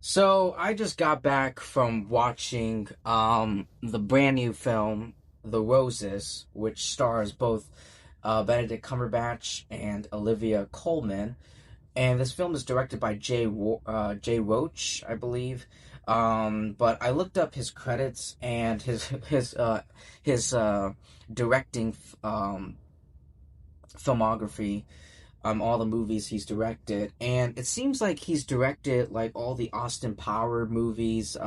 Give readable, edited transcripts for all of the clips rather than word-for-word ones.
So I just got back from watching the brand new film The Roses, which stars both Benedict Cumberbatch and Olivia Colman. And this film is directed by Jay Roach, I believe. But I looked up his credits and his directing filmography, all the movies he's directed, and it seems like he's directed like all the Austin Power movies.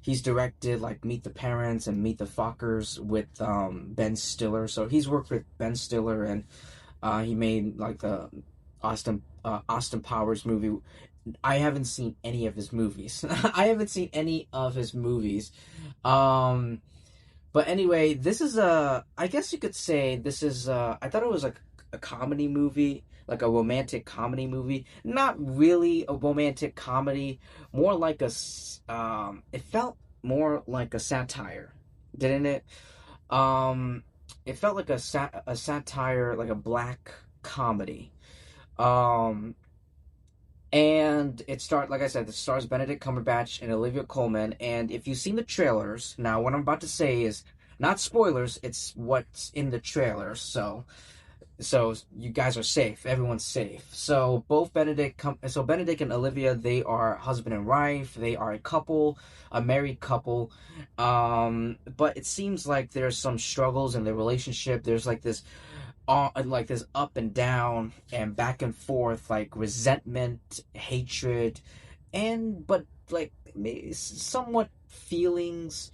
He's directed like Meet the Parents and Meet the Fockers with Ben Stiller. So he's worked with Ben Stiller, and he made like the Austin Powers movie. I haven't seen any of his movies. I haven't seen any of his movies. Um, but anyway, this is a. I guess you could say this is. I thought it was like a comedy movie, like a romantic comedy movie. Not really a romantic comedy, more like It felt more like a satire, didn't it? Um, it felt like a satire, like a black comedy. Um, and like I said, it stars Benedict Cumberbatch and Olivia Colman. And if you've seen the trailers, now what I'm about to say is not spoilers, it's what's in the trailers. So you guys are safe. Everyone's safe. So Benedict and Olivia, they are husband and wife. They are a couple, a married couple. But it seems like there's some struggles in their relationship. There's like this up and down and back and forth, like resentment, hatred, and but like somewhat feelings,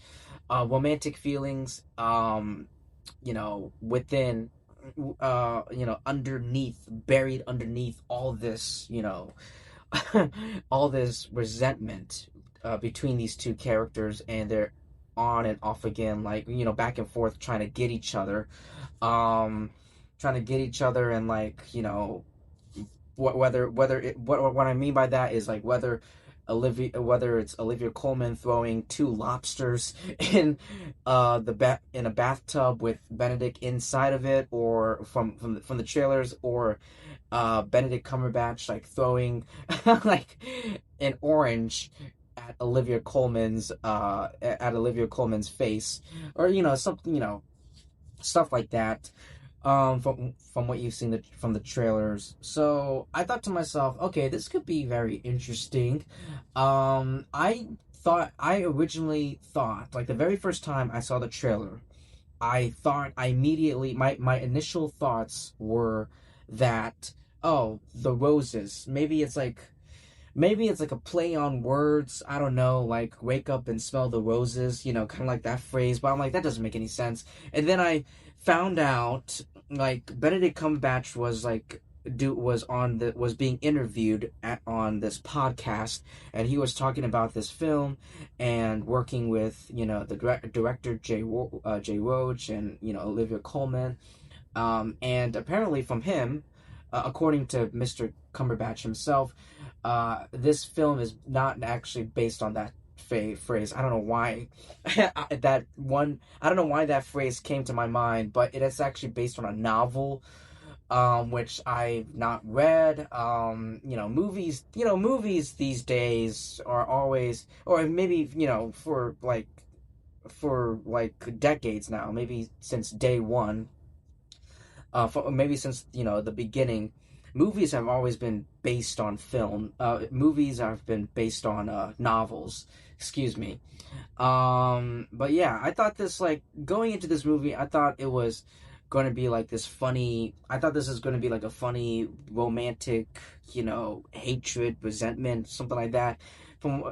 romantic feelings, within, underneath, buried underneath all this, all this resentment between these two characters, and they're on and off again, like, back and forth, trying to get each other. Um, Trying to get each other, and like, what I mean by that is like whether it's Olivia Colman throwing two lobsters in a bathtub with Benedict inside of it, or from the trailers, or Benedict Cumberbatch like throwing like an orange at Olivia Colman's face, or something, stuff like that, from what you've seen from the trailers. So I thought to myself, okay, this could be very interesting. I originally thought, like, the very first time I saw the trailer, I immediately, my initial thoughts were that, oh, the roses, maybe it's like a play on words. I don't know, like wake up and smell the roses, kind of like that phrase. But I'm like, that doesn't make any sense. And then I found out, like, Benedict Cumberbatch was being interviewed on this podcast, and he was talking about this film and working with, the director Jay Roach, and Olivia Colman. And apparently from him, according to Mr. Cumberbatch himself, this film is not actually based on that phrase. I don't know why I don't know why that phrase came to my mind, but it is actually based on a novel, which I've not read. Movies these days are always, or maybe, for like decades now, maybe since day one, maybe since, the beginning, movies have always been based on film. Movies have been based on novels. Excuse me. But yeah, I thought this, like, going into this movie, I thought it was going to be like this funny. I thought this is going to be like a funny romantic, hatred, resentment, something like that.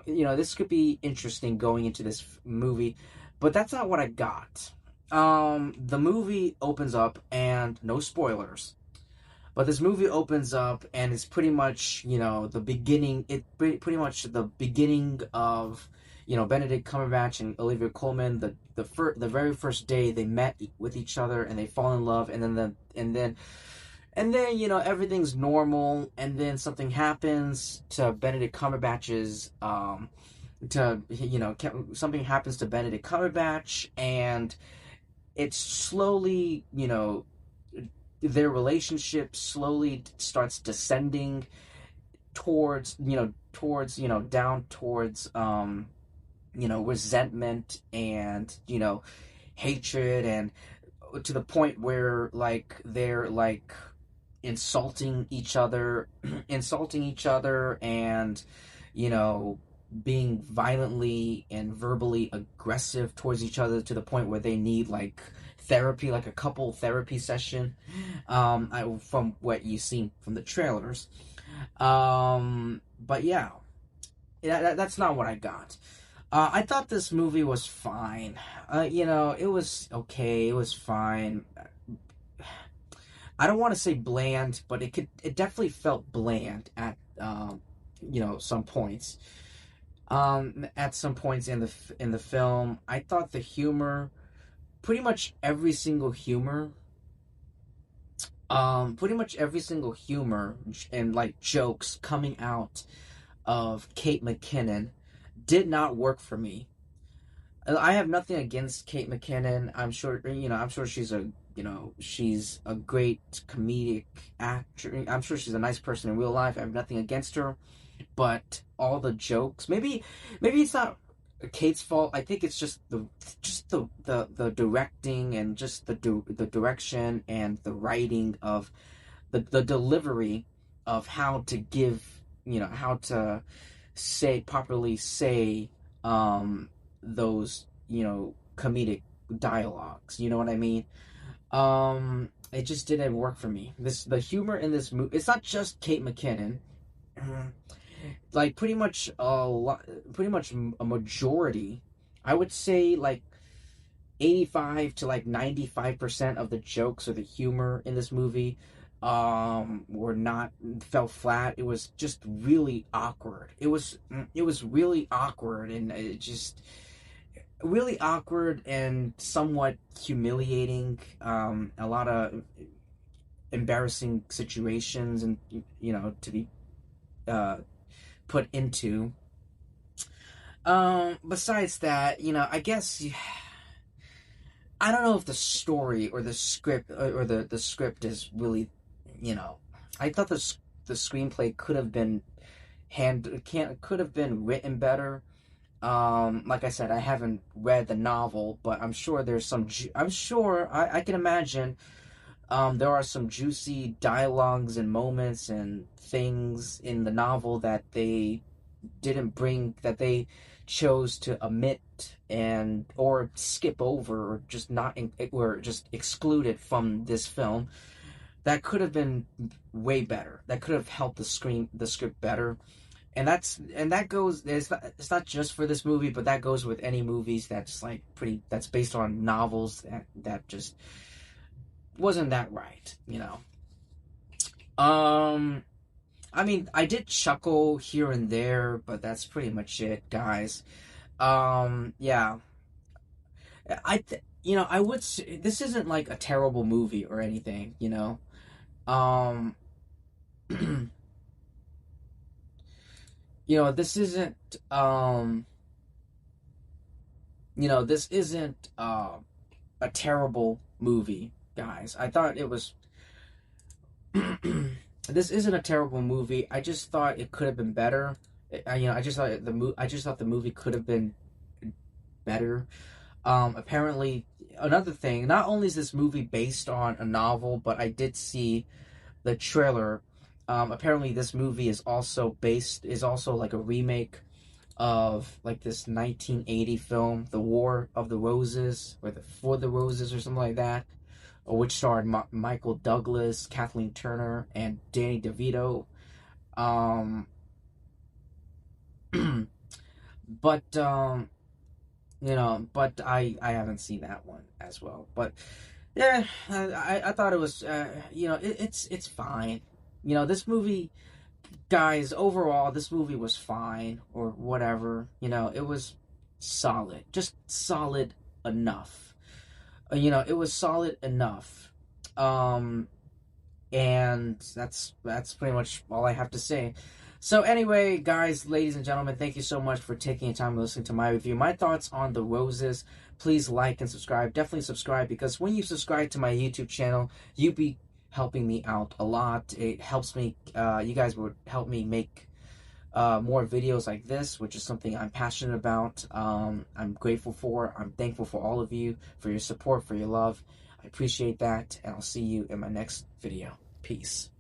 This could be interesting going into this movie, but that's not what I got. The movie opens up, and no spoilers, but this movie opens up, and it's pretty much, the beginning. Pretty much the beginning of, Benedict Cumberbatch and Olivia Colman. The very first day they met with each other, and they fall in love, and then everything's normal, and then something happens to Benedict Cumberbatch's to you know something happens to Benedict Cumberbatch, and it's slowly, their relationship slowly starts descending towards, towards, down towards, resentment and, hatred, and to the point where, like, they're, like, insulting each other, insulting each other, and, you know, being violently and verbally aggressive towards each other to the point where they need, like, therapy, like a couple therapy session, from what you see from the trailers. But yeah, that's not what I got. I thought this movie was fine. It was okay. It was fine. I don't want to say bland, but it definitely felt bland at some points. At some points in the film, I thought the humor, pretty much every single humor, and like jokes coming out of Kate McKinnon did not work for me. I have nothing against Kate McKinnon. I'm sure she's a great comedic actor. I'm sure she's a nice person in real life. I have nothing against her, but all the jokes, maybe it's not Kate's fault. I think it's just the directing, and just the direction and the writing of the delivery of how to give, how to properly say, those, comedic dialogues. You know what I mean? It just didn't work for me. The humor in this movie, it's not just Kate McKinnon. Like, pretty much a majority, I would say, like 85 to like 95% of the jokes or the humor in this movie fell flat. It was just really awkward. It was really awkward, and it just really awkward and somewhat humiliating. A lot of embarrassing situations, and to be put into. Besides that, I guess, I don't know if the story or the script, or the script is really, I thought the screenplay could have been written better. Like I said, I haven't read the novel, but I'm sure there's some. I'm sure I can imagine. There are some juicy dialogues and moments and things in the novel that they that they chose to omit, or skip over, or just not, or just exclude it from this film. That could have been way better. That could have helped the script better. And that goes. It's not just for this movie, but that goes with any movies that's like that's based on novels that just wasn't that right. I mean, I did chuckle here and there, but that's pretty much it, guys. Yeah. I would say this isn't like a terrible movie or anything. Um, this isn't, this isn't, a terrible movie, guys. I thought it was, this isn't a terrible movie. I just thought it could have been better. I just thought the movie could have been better. Apparently, another thing. Not only is this movie based on a novel, but I did see the trailer. Apparently, this movie is also like a remake of like this 1980 film, The War of the Roses, or For the Roses, or something like that, which starred Michael Douglas, Kathleen Turner, and Danny DeVito. But but I haven't seen that one as well. But yeah, I thought it was, it's fine. This movie, guys, overall, this movie was fine, or whatever. It was solid, just solid enough. It was solid enough. And that's pretty much all I have to say. So anyway, guys, ladies and gentlemen, thank you so much for taking the time to listen to my review. My thoughts on The Roses. Please like and subscribe. Definitely subscribe, because when you subscribe to my YouTube channel, you be helping me out a lot. It helps me. You guys would help me make more videos like this, which is something I'm passionate about. I'm grateful for. I'm thankful for all of you, for your support, for your love. I appreciate that, and I'll see you in my next video. Peace.